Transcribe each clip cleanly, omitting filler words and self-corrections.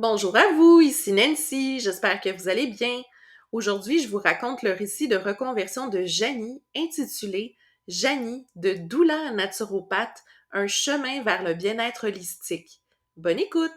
Bonjour à vous, ici Nancy, j'espère que vous allez bien. Aujourd'hui, je vous raconte le récit de reconversion de Janie, intitulé Janie de doula à naturopathe, un chemin vers le bien-être holistique. Bonne écoute!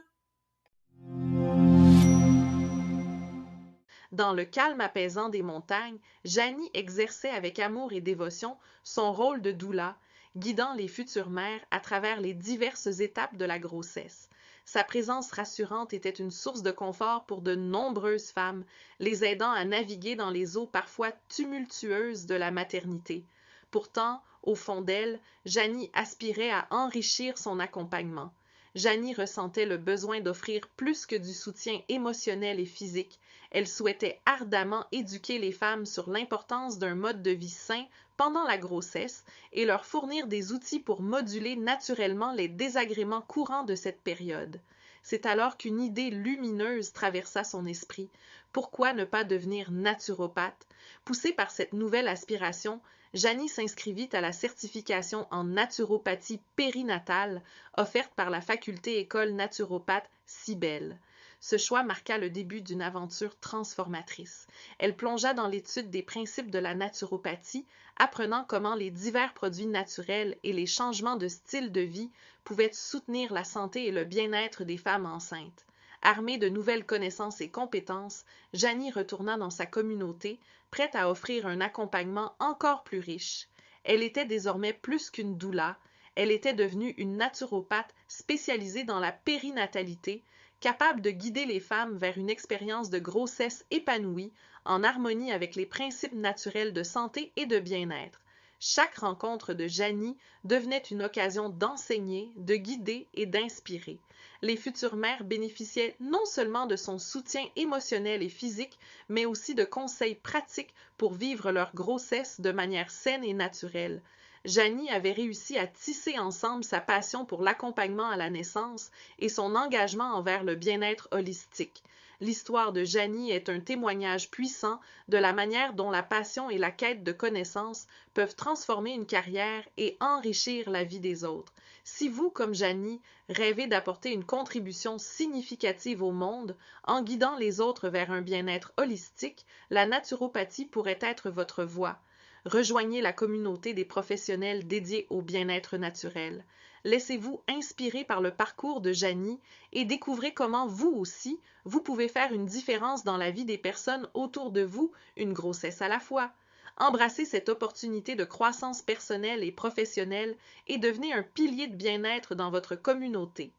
Dans le calme apaisant des montagnes, Janie exerçait avec amour et dévotion son rôle de doula, guidant les futures mères à travers les diverses étapes de la grossesse. Sa présence rassurante était une source de confort pour de nombreuses femmes, les aidant à naviguer dans les eaux parfois tumultueuses de la maternité. Pourtant, au fond d'elle, Janie aspirait à enrichir son accompagnement. Janie ressentait le besoin d'offrir plus que du soutien émotionnel et physique. Elle souhaitait ardemment éduquer les femmes sur l'importance d'un mode de vie sain pendant la grossesse et leur fournir des outils pour moduler naturellement les désagréments courants de cette période. C'est alors qu'une idée lumineuse traversa son esprit. Pourquoi ne pas devenir naturopathe? Poussée par cette nouvelle aspiration, Janie s'inscrivit à la certification en naturopathie périnatale offerte par la faculté école naturopathe Cibelle. Ce choix marqua le début d'une aventure transformatrice. Elle plongea dans l'étude des principes de la naturopathie, apprenant comment les divers produits naturels et les changements de style de vie pouvaient soutenir la santé et le bien-être des femmes enceintes. Armée de nouvelles connaissances et compétences, Janie retourna dans sa communauté, prête à offrir un accompagnement encore plus riche. Elle était désormais plus qu'une doula, elle était devenue une naturopathe spécialisée dans la périnatalité, capable de guider les femmes vers une expérience de grossesse épanouie, en harmonie avec les principes naturels de santé et de bien-être. Chaque rencontre de Janie devenait une occasion d'enseigner, de guider et d'inspirer. Les futures mères bénéficiaient non seulement de son soutien émotionnel et physique, mais aussi de conseils pratiques pour vivre leur grossesse de manière saine et naturelle. Janie avait réussi à tisser ensemble sa passion pour l'accompagnement à la naissance et son engagement envers le bien-être holistique. L'histoire de Janie est un témoignage puissant de la manière dont la passion et la quête de connaissances peuvent transformer une carrière et enrichir la vie des autres. Si vous, comme Janie, rêvez d'apporter une contribution significative au monde en guidant les autres vers un bien-être holistique, la naturopathie pourrait être votre voie. Rejoignez la communauté des professionnels dédiés au bien-être naturel. Laissez-vous inspirer par le parcours de Janie et découvrez comment vous aussi, vous pouvez faire une différence dans la vie des personnes autour de vous, une grossesse à la fois. Embrassez cette opportunité de croissance personnelle et professionnelle et devenez un pilier de bien-être dans votre communauté.